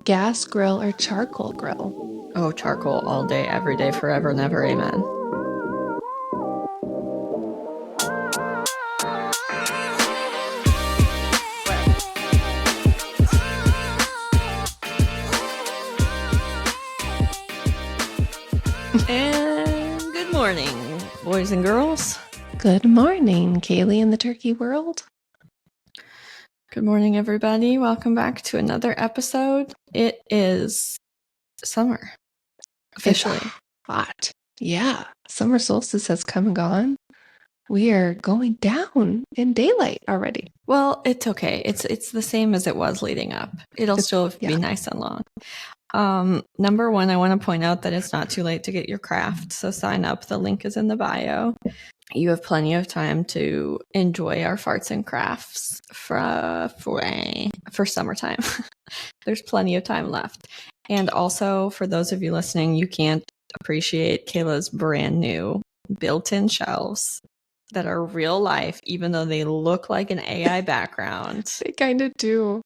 Gas grill or charcoal grill? Oh, charcoal all day, every day, forever, never, amen. And good morning, boys and girls. Good morning, Kaylee in the turkey world. Good morning, everybody. Welcome back to another episode. It is summer, officially. It's hot. Yeah, summer solstice has come and gone. We are going down in daylight already. Well, it's okay. It's the same as it was leading up. It'll still be nice and long. Number one, I want to point out that it's not too late to get your craft, so sign up. The link is in the bio. You have plenty of time to enjoy our farts and crafts for summertime. There's plenty of time left. And also, for those of you listening, you can't appreciate Kayla's brand new built-in shelves that are real life, even though they look like an AI background. They kind of do.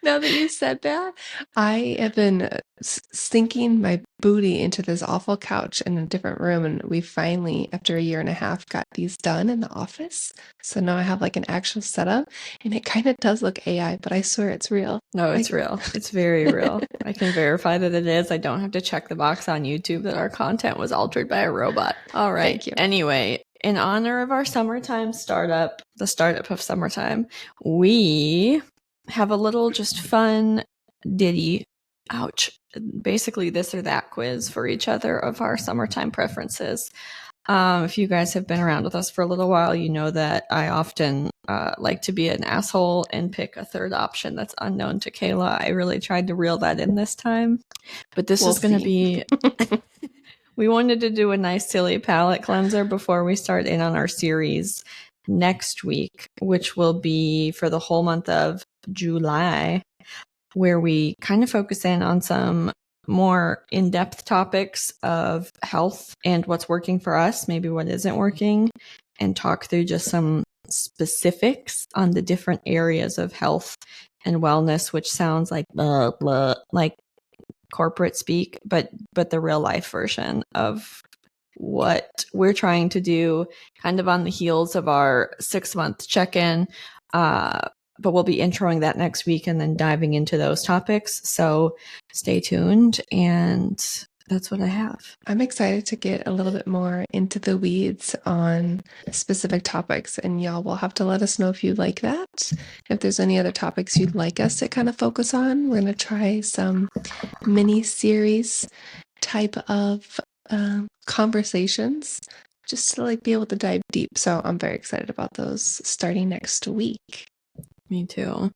Now that you said that, I have been sinking my booty into this awful couch in a different room, and we finally, after a year and a half, got these done in the office. So now I have like an actual setup, and it kind of does look AI, but I swear it's real. No, it's real. It's very real. I can verify that it is. I don't have to check the box on YouTube that our content was altered by a robot. All right. Thank you. Anyway, in honor of our summertime startup, the startup of summertime, we have a little just fun ditty, ouch, basically this or that quiz for each other of our summertime preferences. If you guys have been around with us for a little while, you know that I often like to be an asshole and pick a third option that's unknown to Kayla. I really tried to reel that in this time, but this is going to be... We wanted to do a nice silly palate cleanser before we start in on our series next week, which will be for the whole month of July, where we kind of focus in on some more in-depth topics of health and what's working for us, maybe what isn't working, and talk through just some specifics on the different areas of health and wellness, which sounds like blah, blah, like corporate speak, but the real life version of what we're trying to do kind of on the heels of our 6-month check-in. But we'll be introing that next week and then diving into those topics. So stay tuned, and that's what I have. I'm excited to get a little bit more into the weeds on specific topics, and y'all will have to let us know if you like that. If there's any other topics you'd like us to kind of focus on, we're going to try some mini series type of conversations just to like be able to dive deep. So I'm very excited about those starting next week. Me too.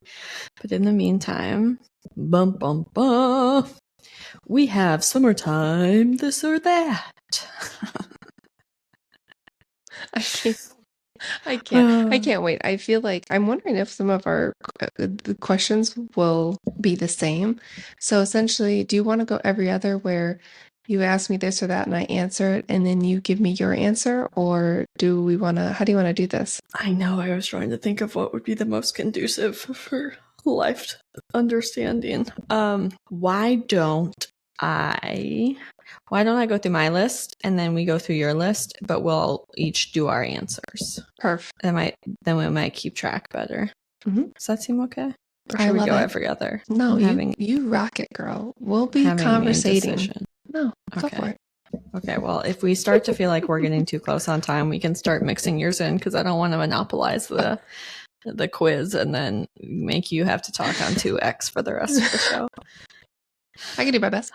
But in the meantime, bum, bum, bum, we have summertime, this or that. I can't wait. I feel like I'm wondering if some of our the questions will be the same. So essentially, do you want to go every other where you ask me this or that and I answer it and then you give me your answer? Or how do you want to do this? I know, I was trying to think of what would be the most conducive for life understanding. Why don't I go through my list and then we go through your list, but we'll each do our answers. Perfect. Then we might keep track better. Mm-hmm. Does that seem okay? Or should we go every other? No, you rock it, girl. We'll be conversating. No, go for it. Okay, well, if we start to feel like we're getting too close on time, we can start mixing yours in, because I don't want to monopolize the quiz and then make you have to talk on 2X for the rest of the show. I can do my best.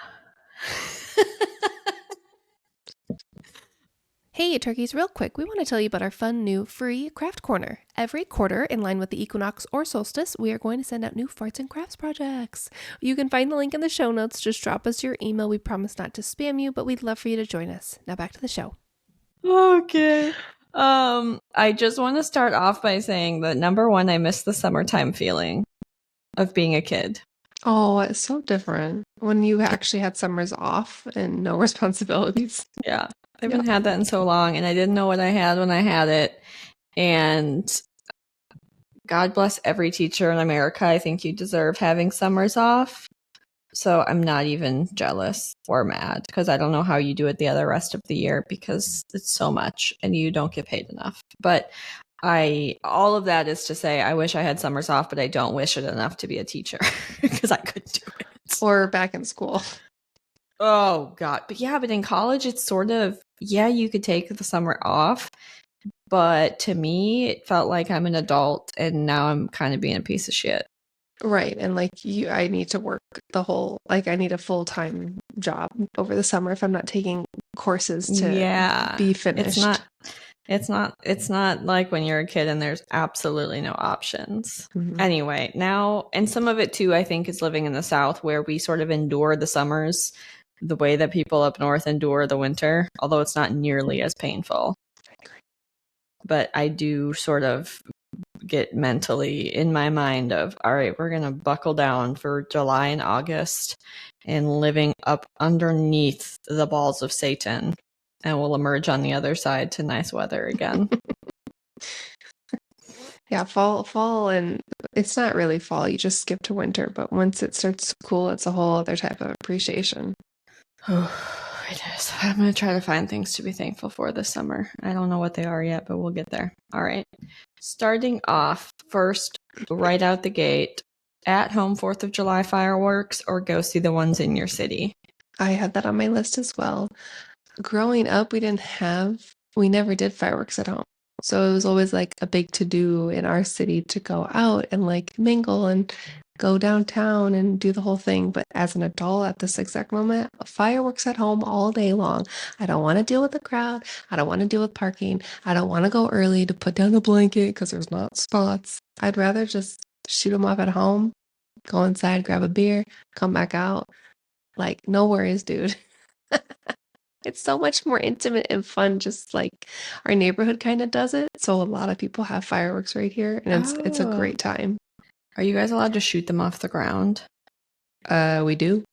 Hey, turkeys, real quick, we want to tell you about our fun new free craft corner. Every quarter, in line with the equinox or solstice, we are going to send out new farts and crafts projects. You can find the link in the show notes. Just drop us your email. We promise not to spam you, but we'd love for you to join us. Now back to the show. Okay. I just want to start off by saying that number one, I miss the summertime feeling of being a kid. Oh, it's so different when you actually had summers off and no responsibilities. Yeah. I haven't had that in so long, and I didn't know what I had when I had it. And God bless every teacher in America. I think you deserve having summers off. So I'm not even jealous or mad because I don't know how you do it the other rest of the year because it's so much and you don't get paid enough. But all of that is to say, I wish I had summers off, but I don't wish it enough to be a teacher because I couldn't do it. Or back in school. Oh, God. But yeah, but in college, it's sort of, yeah, you could take the summer off. But to me, it felt like I'm an adult and now I'm kind of being a piece of shit. Right. And like I need to work I need a full-time job over the summer if I'm not taking courses to be finished. It's not like when you're a kid and there's absolutely no options. Mhm. Anyway, now, and some of it too, I think, is living in the South where we sort of endure the summers the way that people up north endure the winter, although it's not nearly as painful. But I do sort of get mentally in my mind of, all right, we're going to buckle down for July and August and living up underneath the balls of Satan, and we'll emerge on the other side to nice weather again. Yeah, fall, and it's not really fall. You just skip to winter, but once it starts to cool, it's a whole other type of appreciation. It is. I'm going to try to find things to be thankful for this summer. I don't know what they are yet, but we'll get there. All right. Starting off, first, right out the gate, at home 4th of July fireworks or go see the ones in your city? I had that on my list as well. Growing up, we never did fireworks at home. So it was always like a big to-do in our city to go out and like mingle and go downtown and do the whole thing. But as an adult at this exact moment, fireworks at home all day long. I don't want to deal with the crowd. I don't want to deal with parking. I don't want to go early to put down a blanket because there's not spots. I'd rather just shoot them off at home, go inside, grab a beer, come back out. Like, no worries, dude. It's so much more intimate and fun, just like our neighborhood kind of does it. So a lot of people have fireworks right here, and it's a great time. Are you guys allowed to shoot them off the ground? We do.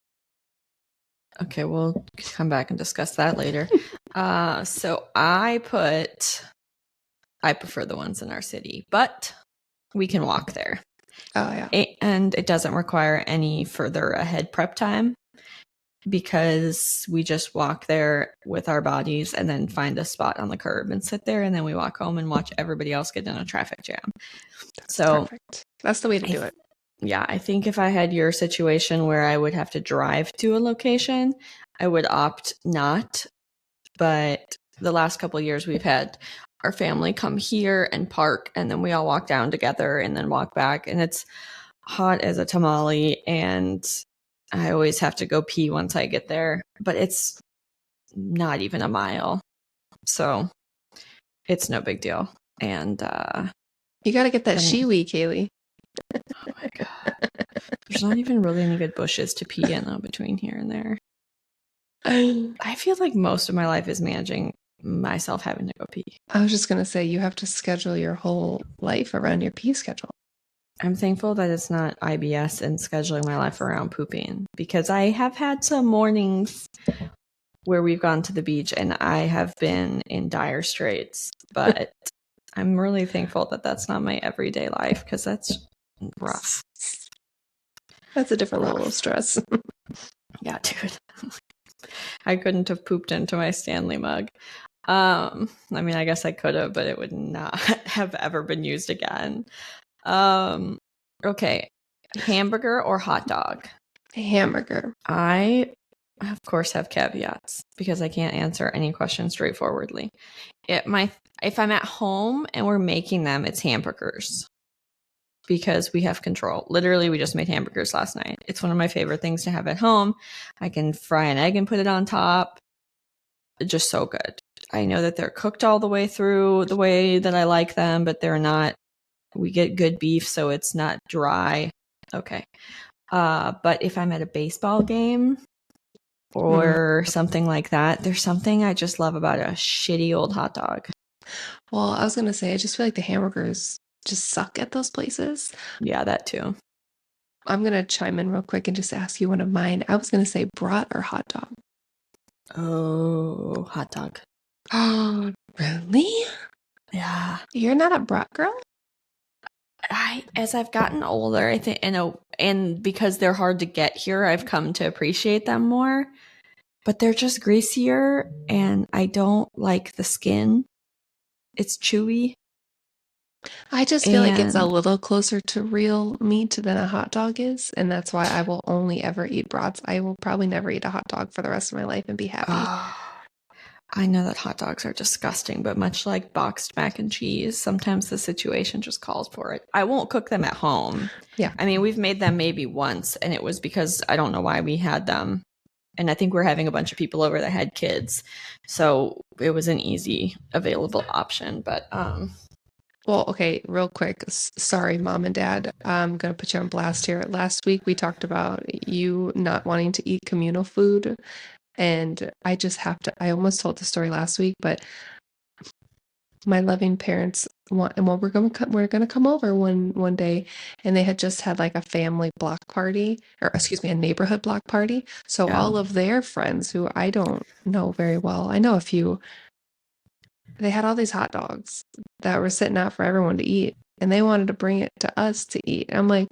Okay, we'll come back and discuss that later. So I prefer the ones in our city, but we can walk there. Oh, yeah. And it doesn't require any further ahead prep time because we just walk there with our bodies and then find a spot on the curb and sit there, and then we walk home and watch everybody else get in a traffic jam. Perfect. That's the way to do it. Yeah, I think if I had your situation where I would have to drive to a location, I would opt not. But the last couple of years, we've had our family come here and park, and then we all walk down together and then walk back. And it's hot as a tamale, and I always have to go pee once I get there. But it's not even a mile, so it's no big deal. And you got to get that shiwi, Kaylee. Oh my God. There's not even really any good bushes to pee in though between here and there. I feel like most of my life is managing myself having to go pee. I was just going to say, you have to schedule your whole life around your pee schedule. I'm thankful that it's not IBS and scheduling my life around pooping, because I have had some mornings where we've gone to the beach and I have been in dire straits, but I'm really thankful that that's not my everyday life, because that's rough. That's a different level of stress. Yeah, dude. I couldn't have pooped into my Stanley mug. I mean, I guess I could have, but it would not have ever been used again. Okay. Hamburger or hot dog? Hamburger. I, of course, have caveats because I can't answer any question straightforwardly. If I'm at home and we're making them, it's hamburgers because we have control. Literally, we just made hamburgers last night. It's one of my favorite things to have at home. I can fry an egg and put it on top. Just so good. I know that they're cooked all the way through the way that I like them, but they're not. We get good beef, so it's not dry. Okay. But if I'm at a baseball game or something like that, there's something I just love about a shitty old hot dog. Well, I was going to say, I just feel like the hamburgers just suck at those places. Yeah, that too. I'm going to chime in real quick and just ask you one of mine. I was going to say brat or hot dog. Oh, hot dog. Oh, really? Yeah. You're not a brat girl? As I've gotten older, I think, and because they're hard to get here, I've come to appreciate them more. But they're just greasier, and I don't like the skin. It's chewy. I just feel like it's a little closer to real meat than a hot dog is, and that's why I will only ever eat brats. I will probably never eat a hot dog for the rest of my life and be happy. I know that hot dogs are disgusting, but much like boxed mac and cheese, sometimes the situation just calls for it. I won't cook them at home. Yeah. I mean, we've made them maybe once, and it was because I don't know why we had them. And I think we're having a bunch of people over that had kids. So it was an easy available option. But well, okay, real quick. Sorry, Mom and Dad. I'm going to put you on blast here. Last week we talked about you not wanting to eat communal food. And I just have to, I almost told the story last week, but my loving parents want, and well, we're going to come over one day, and they had just had like a family block party, or excuse me, a neighborhood block party. So all of their friends who I don't know very well, I know a few, they had all these hot dogs that were sitting out for everyone to eat, and they wanted to bring it to us to eat. I'm like,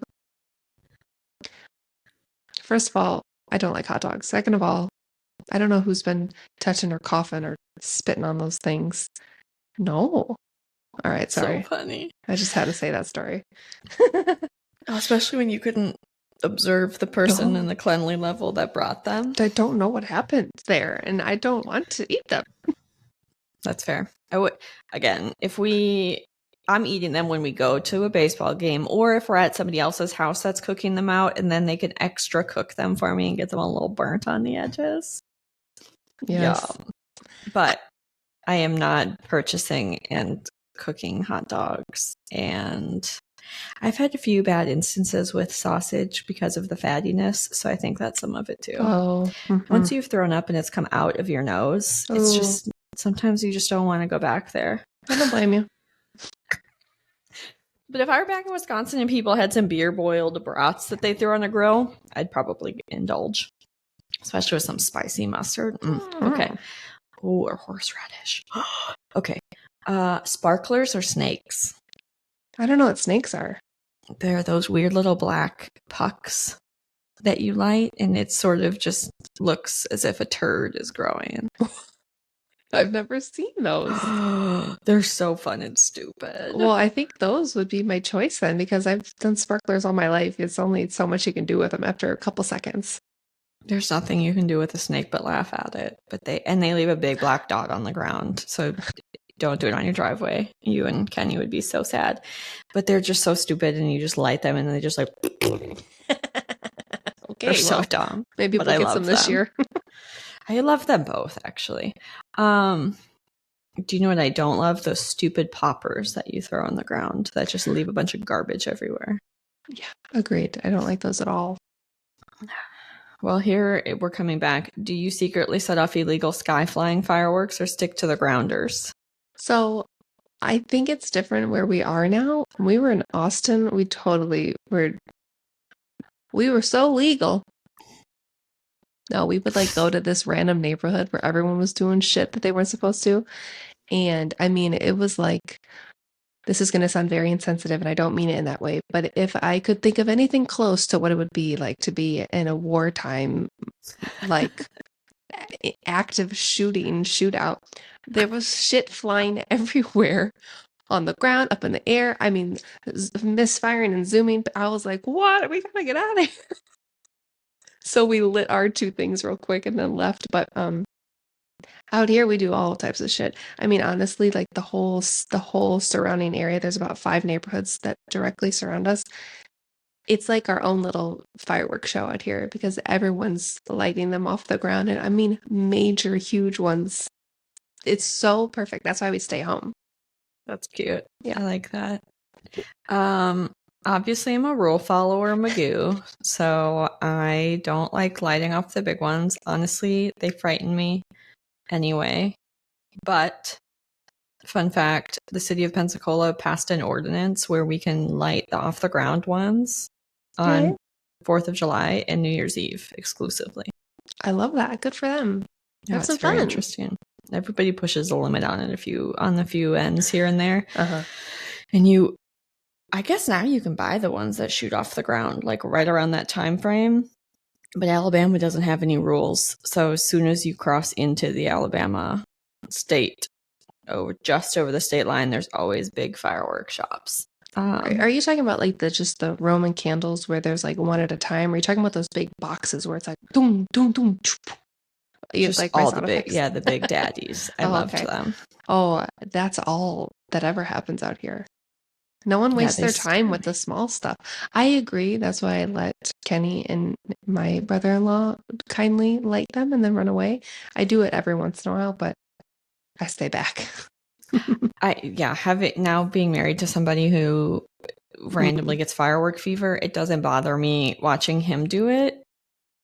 first of all, I don't like hot dogs. Second of all, I don't know who's been touching or coughing or spitting on those things. No. All right, sorry. So funny. I just had to say that story. Especially when you couldn't observe the person and the cleanly level that brought them. I don't know what happened there, and I don't want to eat them. That's fair. I would, again, I'm eating them when we go to a baseball game, or if we're at somebody else's house that's cooking them out, and then they can extra cook them for me and get them a little burnt on the edges. Yes. Yeah. But I am not purchasing and cooking hot dogs. And I've had a few bad instances with sausage because of the fattiness. So I think that's some of it too. Oh. Mm-hmm. Once you've thrown up and it's come out of your nose, it's just, sometimes you just don't want to go back there. I don't blame you. But if I were back in Wisconsin and people had some beer boiled brats that they threw on a grill, I'd probably indulge. Especially with some spicy mustard. Okay. Oh, or horseradish. Okay. Sparklers or snakes? I don't know what snakes are. They're those weird little black pucks that you light, and it sort of just looks as if a turd is growing. I've never seen those. They're so fun and stupid. Well, I think those would be my choice then, because I've done sparklers all my life. It's only so much you can do with them after a couple seconds. There's nothing you can do with a snake but laugh at it. But they leave a big black dot on the ground. So don't do it on your driveway. You and Kenny would be so sad. But they're just so stupid, and you just light them and they just like okay, they're so dumb. Maybe we'll get some this year. I love them both, actually. Do you know what I don't love? Those stupid poppers that you throw on the ground that just leave a bunch of garbage everywhere. Yeah, agreed. I don't like those at all. Well, here we're coming back. Do you secretly set off illegal sky flying fireworks or stick to the grounders? So I think it's different where we are now. When we were in Austin, we were so legal. No, we would like go to this random neighborhood where everyone was doing shit that they weren't supposed to. And I mean, it was like, this is going to sound very insensitive, and I don't mean it in that way, but if I could think of anything close to what it would be like to be in a wartime, like active shootout, there was shit flying everywhere on the ground, up in the air. I mean, misfiring and zooming. I was like, what? We gotta get out of here. So we lit our two things real quick and then left. But out here we do all types of shit. I mean, honestly, like the whole surrounding area, there's about 5 neighborhoods that directly surround us. It's like our own little fireworks show out here because everyone's lighting them off the ground. And I mean, major, huge ones. It's so perfect. That's why we stay home. That's cute. Yeah. I like that. Obviously, I'm a rule follower, Magoo, so I don't like lighting off the big ones. Honestly, they frighten me anyway. But, fun fact, the city of Pensacola passed an ordinance where we can light the off-the-ground ones on 4th of July and New Year's Eve exclusively. I love that. Good for them. Yeah, Have some it's very fun. interesting. Everybody pushes the limit on it on the few ends here and there. Uh-huh. And I guess now you can buy the ones that shoot off the ground, like right around that time frame. But Alabama doesn't have any rules. So as soon as you cross into the Alabama state, just over the state line, there's always big fireworks shops. Are you talking about like just the Roman candles where there's like one at a time? Or are you talking about those big boxes where it's like doom, doom, doom? Just like all the big, the big daddies. I loved them. Oh, that's all that ever happens out here. No one wastes their time with the small stuff. I agree. That's why I let Kenny and my brother-in-law kindly light them and then run away. I do it every once in a while, but I stay back. Now being married to somebody who randomly gets firework fever, it doesn't bother me watching him do it.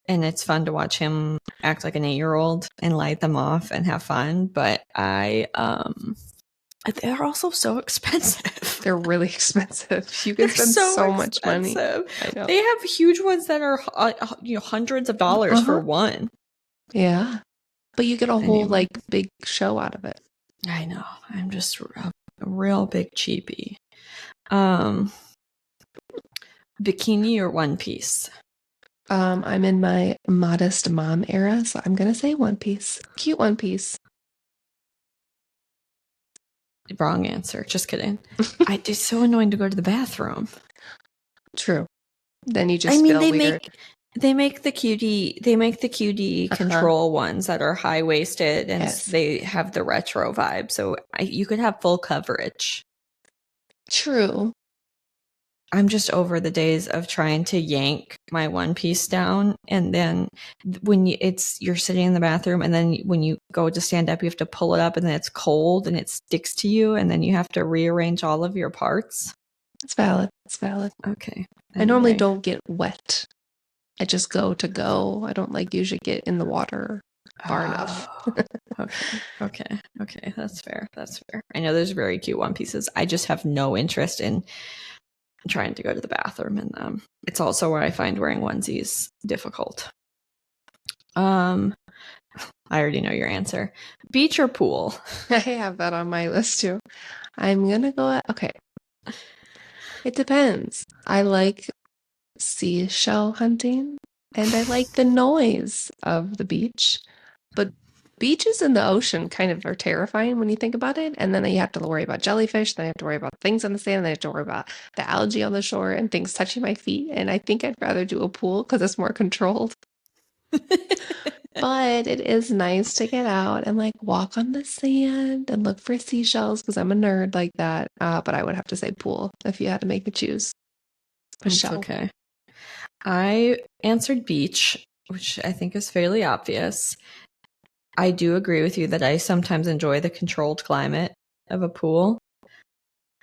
And it's fun to watch him act like an 8-year-old and light them off and have fun. But they're also so expensive. They're really expensive. You can spend so much money. I know. They have huge ones that are hundreds of dollars for one. Yeah. But you get a whole like big show out of it. I know. I'm just a real big cheapie. Bikini or one piece? I'm in my modest mom era, so I'm gonna say one piece. Cute one piece. Wrong answer. Just kidding. It's so annoying to go to the bathroom. True. Then you just feel weird. They make the cutie control ones that are high waisted and they have the retro vibe. So you could have full coverage. True. I'm just over the days of trying to yank my one piece down, and then when you're sitting in the bathroom, and then when you go to stand up, you have to pull it up, and then it's cold and it sticks to you, and then you have to rearrange all of your parts. It's valid. It's valid. Okay. Anyway. I normally don't get wet. I just go. I don't usually get in the water far enough. Okay. That's fair. I know there's very cute one pieces. I just have no interest in trying to go to the bathroom in them. It's also where I find wearing onesies difficult. I already know your answer. Beach or pool? I have that on my list too. I'm gonna go okay. It depends. I like seashell hunting and I like the noise of the beach, but beaches in the ocean kind of are terrifying when you think about it. And then you have to worry about jellyfish, then you have to worry about things on the sand, and then you have to worry about the algae on the shore and things touching my feet. And I think I'd rather do a pool because it's more controlled. But it is nice to get out and like walk on the sand and look for seashells because I'm a nerd like that. But I would have to say pool if you had to make me choose. It's okay. I answered beach, which I think is fairly obvious. I do agree with you that I sometimes enjoy the controlled climate of a pool.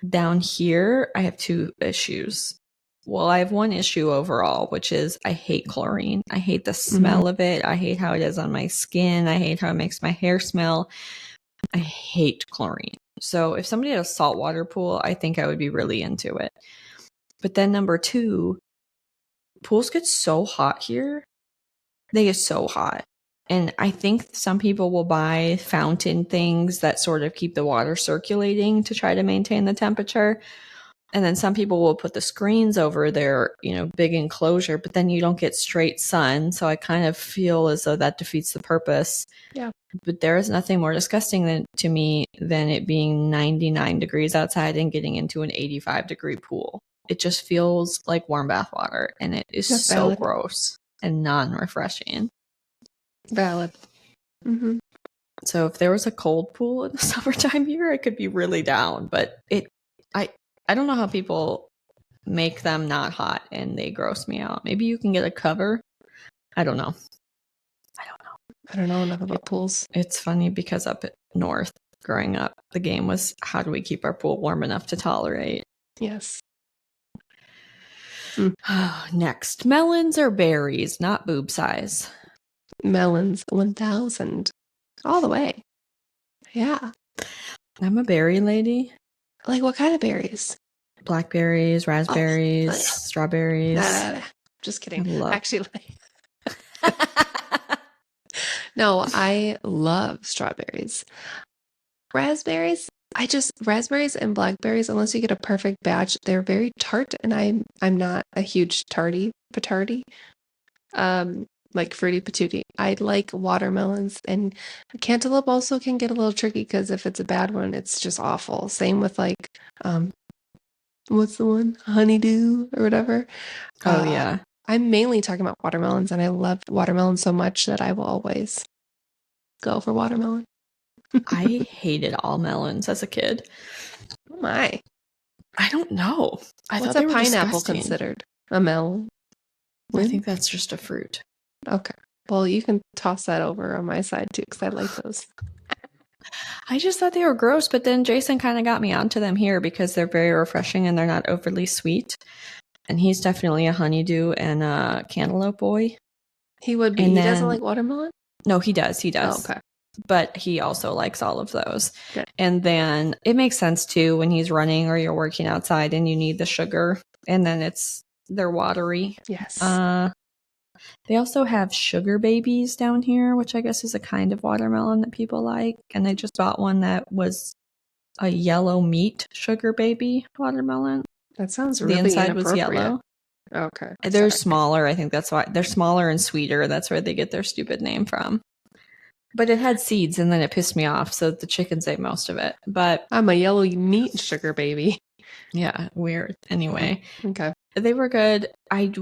Down here, I have two issues. Well, I have one issue overall, which is I hate chlorine. I hate the smell of it. I hate how it is on my skin. I hate how it makes my hair smell. I hate chlorine. So if somebody had a saltwater pool, I think I would be really into it. But then number two, pools get so hot here. They get so hot. And I think some people will buy fountain things that sort of keep the water circulating to try to maintain the temperature. And then some people will put the screens over their, big enclosure, but then you don't get straight sun. So I kind of feel as though that defeats the purpose. Yeah. But there is nothing more disgusting to me than it being 99 degrees outside and getting into an 85-degree pool. It just feels like warm bath water, and it is so gross and non-refreshing. Valid. Mm-hmm. So if there was a cold pool in the summertime here, I could be really down. But I don't know how people make them not hot and they gross me out. Maybe you can get a cover. I don't know. I don't know enough about pools. It's funny because up north, growing up, the game was how do we keep our pool warm enough to tolerate? Yes. Next, melons or berries, not boob size. Melons, 1000. All the way. Yeah. I'm a berry lady. Like what kind of berries? Blackberries, raspberries, strawberries. Just kidding. Actually, no, I love strawberries. Raspberries, Raspberries and blackberries, unless you get a perfect batch, they're very tart, and I'm not a huge patardy. Like fruity patootie. I like watermelons, and cantaloupe also can get a little tricky because if it's a bad one, it's just awful. Same with like what's the one? Honeydew or whatever. Oh yeah. I'm mainly talking about watermelons, and I love watermelon so much that I will always go for watermelon. I hated all melons as a kid. Oh my. I don't know. I What's thought they a were pineapple disgusting. considered? A melon? I think that's just a fruit. Okay. Well, you can toss that over on my side too, because I like those. I just thought they were gross, but then Jason kind of got me onto them here because they're very refreshing and they're not overly sweet. And he's definitely a honeydew and a cantaloupe boy. He would be. And he then, doesn't like watermelon? No, he does. He does. Oh, okay. But he also likes all of those. Good. And then it makes sense too when he's running or you're working outside and you need the sugar. And then they're watery. Yes. They also have sugar babies down here, which I guess is a kind of watermelon that people like. And I just bought one that was a yellow meat sugar baby watermelon. That sounds The really inside was yellow. Okay. They're smaller. I think that's why. They're smaller and sweeter. That's where they get their stupid name from. But it had seeds, and then it pissed me off, so the chickens ate most of it. But I'm a yellow meat sugar baby. Yeah, weird. Anyway. Okay. They were good. I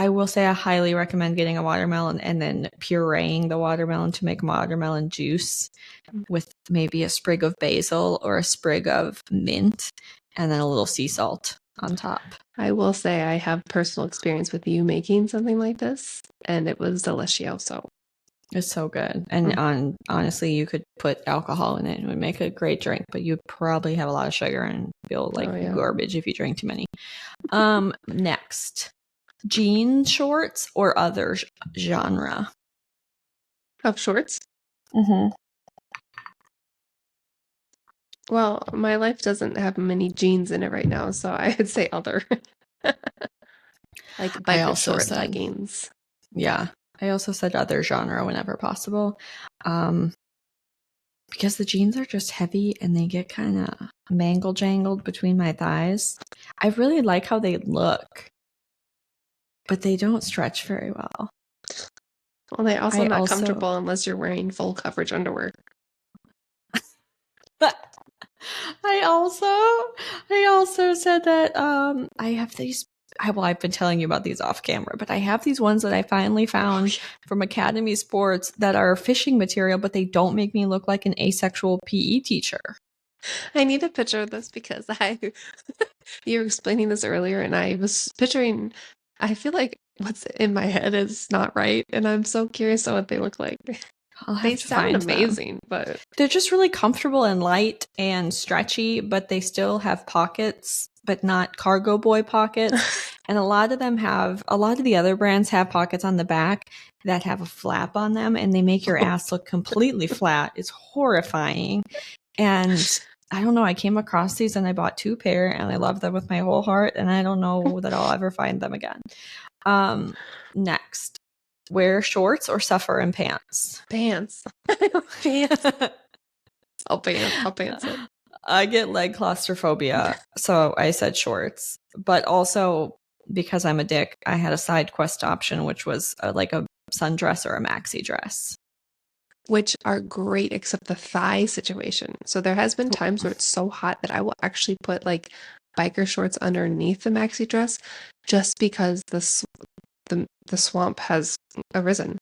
will say I highly recommend getting a watermelon and then pureeing the watermelon to make watermelon juice with maybe a sprig of basil or a sprig of mint and then a little sea salt on top. I will say I have personal experience with you making something like this, and it was delicioso. It's so good. And honestly, you could put alcohol in it. It would make a great drink, but you'd probably have a lot of sugar and feel like garbage if you drank too many. Next. Jean shorts or other genre? Of shorts? Mm-hmm. Well, my life doesn't have many jeans in it right now, so I would say other. Like biker short leggings. Yeah. I also said other genre whenever possible. Because the jeans are just heavy and they get kind of mangle-jangled between my thighs. I really like how they look, but they don't stretch very well. Well, they're also not comfortable unless you're wearing full coverage underwear. I also said that I have these. I've been telling you about these off camera, but I have these ones that I finally found from Academy Sports that are fishing material, but they don't make me look like an asexual PE teacher. I need a picture of this because you were explaining this earlier and I was picturing, I feel like what's in my head is not right. And I'm so curious on what they look like. They sound amazing, but they're just really comfortable and light and stretchy, but they still have pockets, but not cargo boy pockets. And a lot of the other brands have pockets on the back that have a flap on them, and they make your ass look completely flat. It's horrifying. And I don't know, I came across these and I bought 2 pair and I love them with my whole heart, and I don't know that I'll ever find them again. Next. Wear shorts or suffer in pants? Pants. Pants. I'll pants it. I get leg claustrophobia, so I said shorts. But also, because I'm a dick, I had a side quest option, which was like a sundress or a maxi dress. Which are great, except the thigh situation. So there has been times where it's so hot that I will actually put like biker shorts underneath the maxi dress just because the swamp has arisen.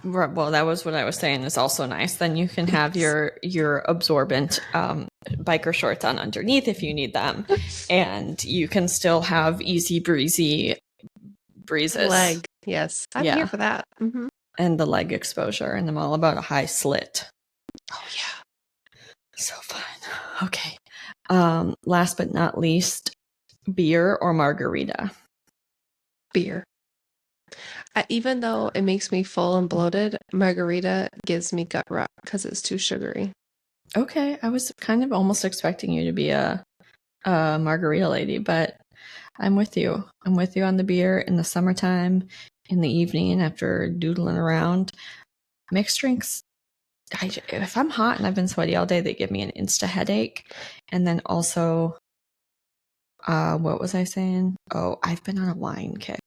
Well, that was what I was saying is also nice. Then you can have your absorbent biker shorts on underneath if you need them. And you can still have easy breezy breezes. Leg, yes. I'm here for that. Mm-hmm. And the leg exposure. And I'm all about a high slit. Oh, yeah. So fun. Okay. Last but not least, beer or margarita? Beer. Even though it makes me full and bloated, margarita gives me gut rot because it's too sugary. Okay, I was kind of almost expecting you to be a margarita lady, but I'm with you. I'm with you on the beer in the summertime, in the evening after doodling around. Mixed drinks if I'm hot and I've been sweaty all day, they give me an insta headache. And then also, what was I saying? Oh, I've been on a wine kick.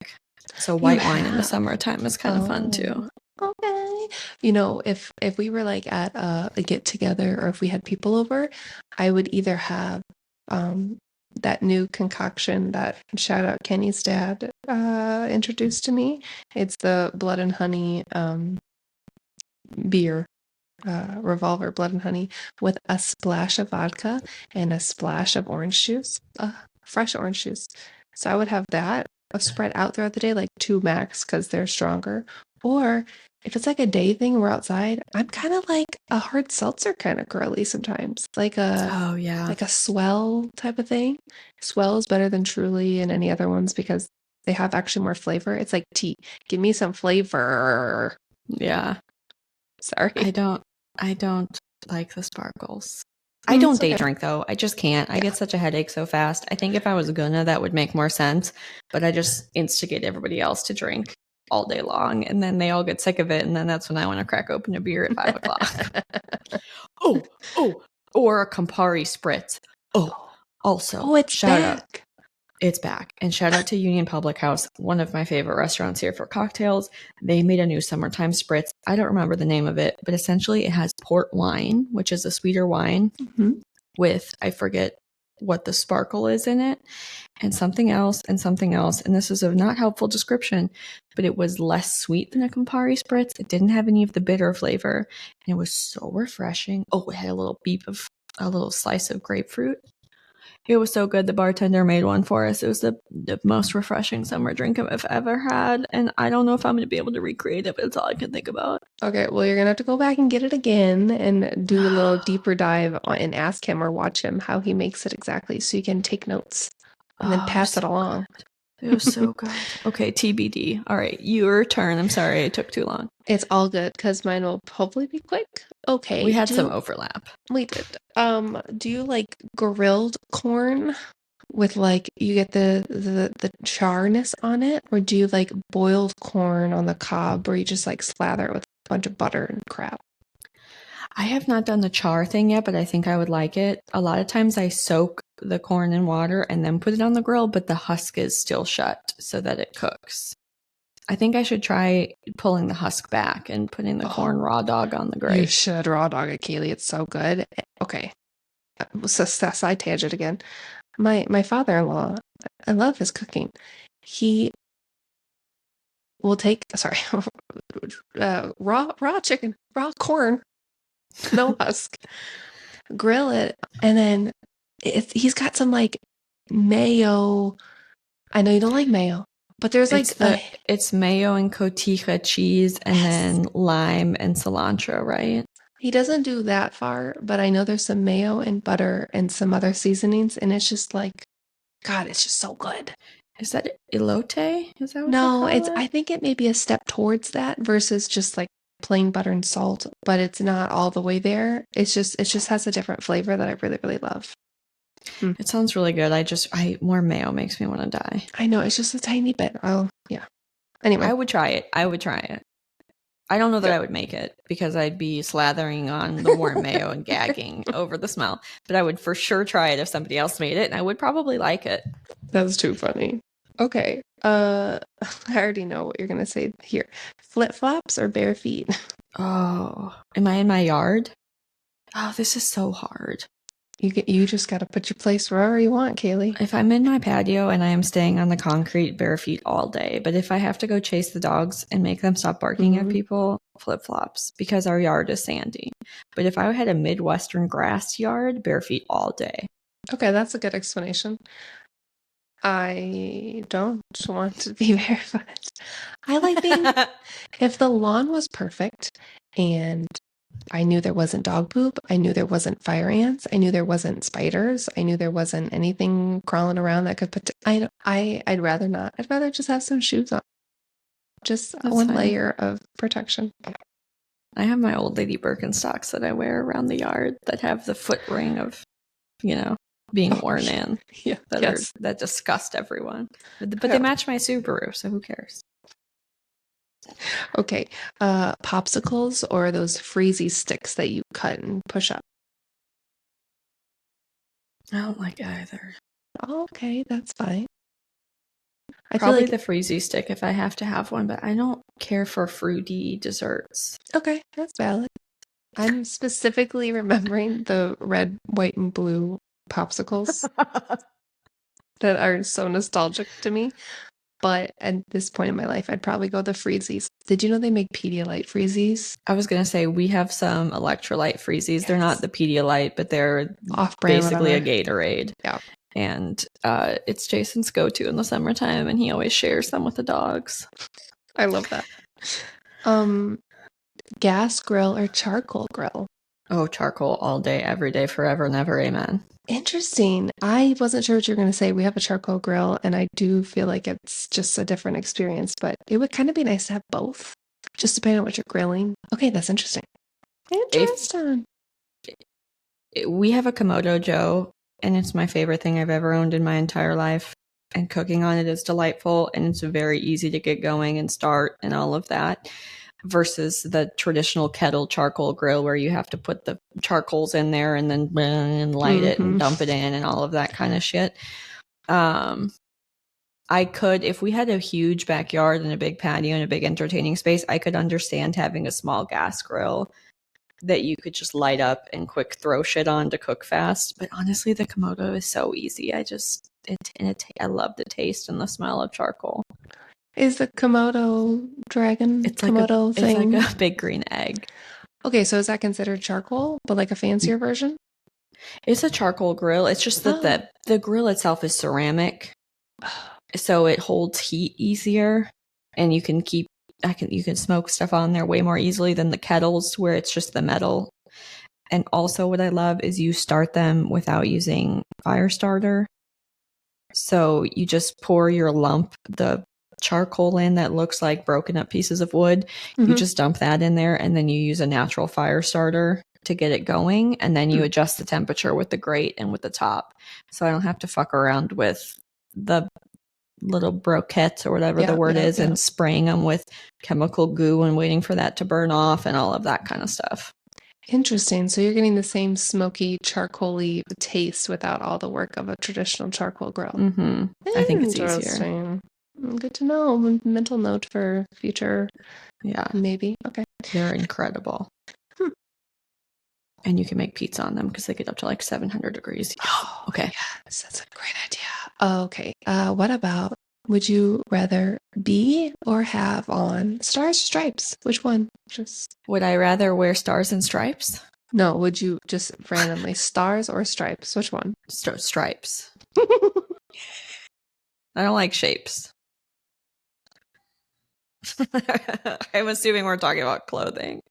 So white wine in the summertime is kind of fun too. Okay. If we were like at a get together or if we had people over, I would either have that new concoction that shout out Kenny's dad introduced to me. It's the blood and honey beer. Revolver blood and honey with a splash of vodka and a splash of orange juice, fresh orange juice. So I would have that spread out throughout the day, like 2 max, because they're stronger. Or if it's like a day thing, we're outside, I'm kind of like a hard seltzer kind of girly sometimes, like a Swell type of thing. Swell is better than Truly and any other ones because they have actually more flavor. It's like tea. Give me some flavor. Yeah. Sorry. I don't like the sparkles. I don't day drink though. I just can't. I get such a headache so fast. I think if I was gonna, that would make more sense. But I just instigate everybody else to drink all day long, and then they all get sick of it, and then that's when I want to crack open a beer at 5 o'clock. Or a Campari spritz. Also, it's shout back. out. It's back. And shout out to Union Public House, one of my favorite restaurants here for cocktails. They made a new summertime spritz. I don't remember the name of it, but essentially it has port wine, which is a sweeter wine, with, I forget what the sparkle is in it, and something else, and something else. And this is a not helpful description, but it was less sweet than a Campari spritz. It didn't have any of the bitter flavor, and it was so refreshing. Oh, it had a little slice of grapefruit. It was so good. The bartender made one for us. It was the most refreshing summer drink I've ever had. And I don't know if I'm going to be able to recreate it, but it's all I can think about. Okay, well, you're going to have to go back and get it again and do a little deeper dive and ask him or watch him how he makes it exactly so you can take notes and then pass it along. Good. It was so good. Okay, TBD. All right, your turn. I'm sorry it took too long. It's all good because mine will hopefully be quick. Okay. We had some overlap. We did. Do you like grilled corn with like you get the charness on it, or do you like boiled corn on the cob where you just like slather it with a bunch of butter and crap? I have not done the char thing yet, but I think I would like it. A lot of times I soak the corn in water and then put it on the grill, but the husk is still shut so that it cooks. I think I should try pulling the husk back and putting the corn raw dog on the grill. You should raw dog it, Kaylee. It's so good. Okay. So side tangent again. My father-in-law, I love his cooking. He will take raw chicken, raw corn, no husk, grill it, and then he's got some like mayo. I know you don't like mayo, but there's it's mayo and cotija cheese and then lime and cilantro, right? He doesn't do that far, but I know there's some mayo and butter and some other seasonings, and it's just like, God, it's just so good. Is that elote? Is that what No, I think it may be a step towards that versus just like plain butter and salt, but it's not all the way there. It just has a different flavor that I really, really love. It sounds really good. More mayo makes me want to die. I know, it's just a tiny bit. Anyway. I would try it. I don't know that I would make it because I'd be slathering on the warm mayo and gagging over the smell. But I would for sure try it if somebody else made it, and I would probably like it. That's too funny. Okay. I already know what you're going to say here. Flip-flops or bare feet? Oh, am I in my yard? Oh, this is so hard. You just got to put your place wherever you want, Kaylee. If I'm in my patio and I am staying on the concrete, bare feet all day. But if I have to go chase the dogs and make them stop barking at people, flip-flops, because our yard is sandy. But if I had a Midwestern grass yard, bare feet all day. Okay, that's a good explanation. I don't want to be barefoot. I like being... If the lawn was perfect and I knew there wasn't dog poop, I knew there wasn't fire ants, I knew there wasn't spiders, I knew there wasn't anything crawling around that could put... I'd rather not. I'd rather just have some shoes on. Just one layer of protection. I have my old lady Birkenstocks that I wear around the yard that have the foot ring of, being worn in. Yeah, that disgust everyone. But they match my Subaru, so who cares? Okay. Popsicles or those freezy sticks that you cut and push up? I don't like either. Oh, okay, that's fine. I feel Probably like the freezy stick if I have to have one, but I don't care for fruity desserts. okay, that's valid. I'm specifically remembering the red, white, and blue popsicles that are so nostalgic to me. But at this point in my life, I'd probably go the freezies. Did you know they make Pedialyte freezies? I was gonna say we have some electrolyte freezies. They're not Yes. the Pedialyte, but they're Off-brand, basically whatever. a Gatorade. Yeah. And it's Jason's go-to in the summertime, and he always shares them with the dogs. I love that. Gas grill or charcoal grill? Oh, charcoal all day, every day, forever, never, amen. Interesting. I wasn't sure what you were going to say. We have a charcoal grill, and I do feel like it's just a different experience, but it would kind of be nice to have both, just depending on what you're grilling. Okay, that's interesting. Interesting. We have a Komodo Joe, and it's my favorite thing I've ever owned in my entire life. And cooking on it is delightful, and it's very easy to get going and start and all of that. Versus the traditional kettle charcoal grill where you have to put the charcoals in there and then light it and dump it in and all of that kind of shit. I could, if we had a huge backyard and a big patio and a big entertaining space, I could understand having a small gas grill that you could just light up and quick throw shit on to cook fast. But honestly, the Komodo is so easy. I love the taste and the smell of charcoal. Is the Komodo dragon It's Komodo thing? It's like a big green egg. Okay, so is that considered charcoal, but like a fancier version? It's a charcoal grill. It's just that the grill itself is ceramic, so it holds heat easier, and you can smoke stuff on there way more easily than the kettles where it's just the metal. And also, what I love is you start them without using fire starter. So you just pour your the charcoal in that looks like broken up pieces of wood. You just dump that in there, and then you use a natural fire starter to get it going, and then you adjust the temperature with the grate and with the top. So I don't have to fuck around with the little broquettes or whatever the word is and spraying them with chemical goo and waiting for that to burn off and all of that kind of stuff. Interesting. So you're getting the same smoky, charcoaly taste without all the work of a traditional charcoal grill. Mm-hmm. I think it's easier. Good to know. Mental note for future. Yeah. Maybe. Okay. They're incredible. And you can make pizza on them because they get up to like 700 degrees. Oh, okay. Yes, that's a great idea. Okay. What about, would you rather be or have on stars or stripes? Which one? Would I rather wear stars and stripes? No, would you just randomly stars or stripes? Which one? Stripes. I don't like shapes. I'm assuming we're talking about clothing.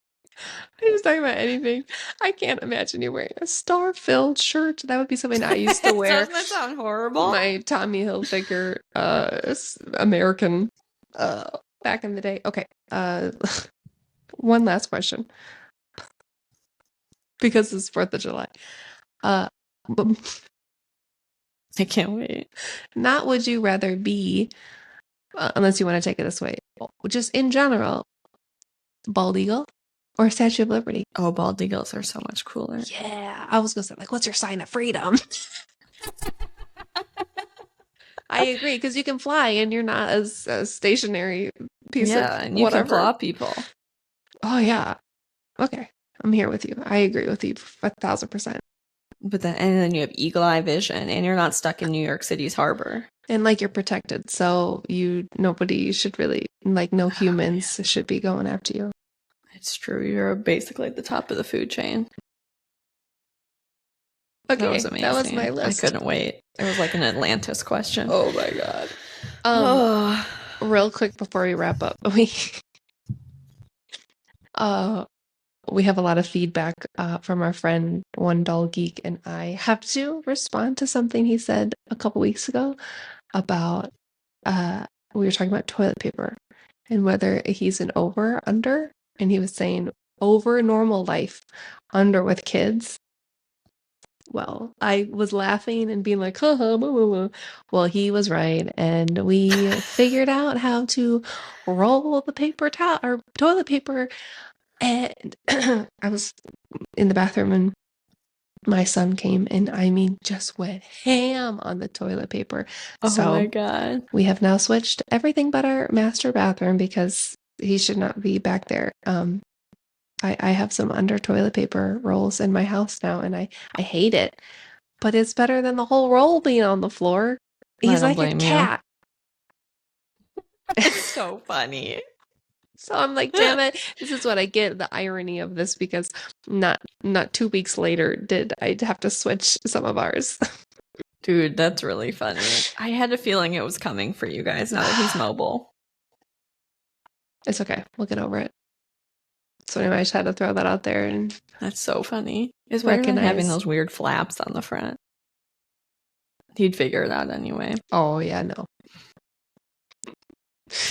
I'm just talking about anything. I can't imagine you wearing a star-filled shirt. That would be something I used to wear. Doesn't that sound horrible? My Tommy Hilfiger American back in the day. Okay. One last question. Because it's 4th of July. I can't wait. Not would you rather be, unless you want to take it this way, just in general, bald eagle or Statue of Liberty? Oh, bald eagles are so much cooler. Yeah. I was going to say, like, what's your sign of freedom? I agree, because you can fly and you're not as a stationary piece of and you whatever. can claw people. Oh, yeah. Okay. I'm here with you. I agree with you 1,000%. But then you have eagle eye vision, and you're not stuck in New York City's harbor. And like you're protected, so nobody should really, like, no humans should be going after you. It's true. You're basically at the top of the food chain. Okay, that was amazing. That was my list. I couldn't wait. It was like an Atlantis question. Oh my god. Real quick before we wrap up, we have a lot of feedback from our friend One Dull Geek, and I have to respond to something he said a couple weeks ago about we were talking about toilet paper and whether he's an over or under, and he was saying over normal life, under with kids. Well, I was laughing and being like, haha, blah, blah, blah. Well, he was right. And we figured out how to roll the paper towel or toilet paper. And I was in the bathroom and my son came and I mean, just went ham on the toilet paper. Oh So my God. we have now switched everything but our master bathroom because he should not be back there. I have some under toilet paper rolls in my house now, and I hate it. But it's better than the whole roll being on the floor. He's don't like a blame you. cat. It's so funny. So I'm like, damn it. This is what I get, the irony of this, because not 2 weeks later did I have to switch some of ours. Dude, that's really funny. I had a feeling it was coming for you guys now that he's mobile. It's okay. We'll get over it. So anyway, I just had to throw that out there. And That's so funny. It's better than having those weird flaps on the front. He'd figure it out anyway. Oh, yeah, no.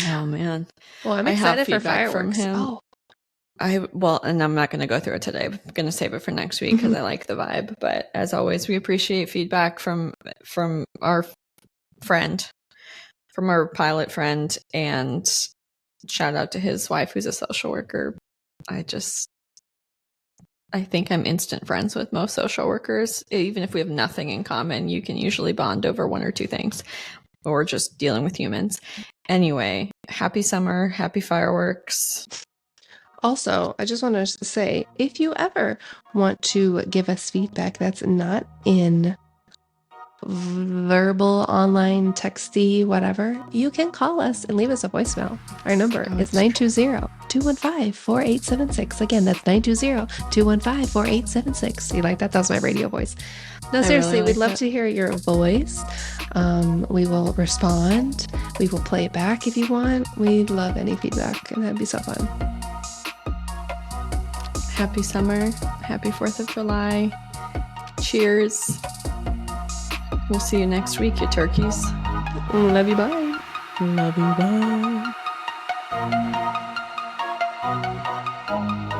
Oh, man. Well, I'm I have excited for feedback from fireworks. him. Oh, And I'm not going to go through it today. I'm going to save it for next week because I like the vibe. But as always, we appreciate feedback from our friend, from our pilot friend, and shout out to his wife, who's a social worker. I think I'm instant friends with most social workers. Even if we have nothing in common, you can usually bond over one or two things, or just dealing with humans. Anyway, happy summer, happy fireworks. Also, I just want to say, if you ever want to give us feedback that's not in verbal, online, texty, whatever, you can call us and leave us a voicemail. Our number is 920-215-4876. Again, that's 920-215-4876. You like that? That was my radio voice. No, seriously, really we'd love to hear your voice. We will respond. We will play it back if you want. We'd love any feedback, and that'd be so fun. Happy summer. Happy 4th of July. Cheers. We'll see you next week, you turkeys. Love you, bye. Love you, bye.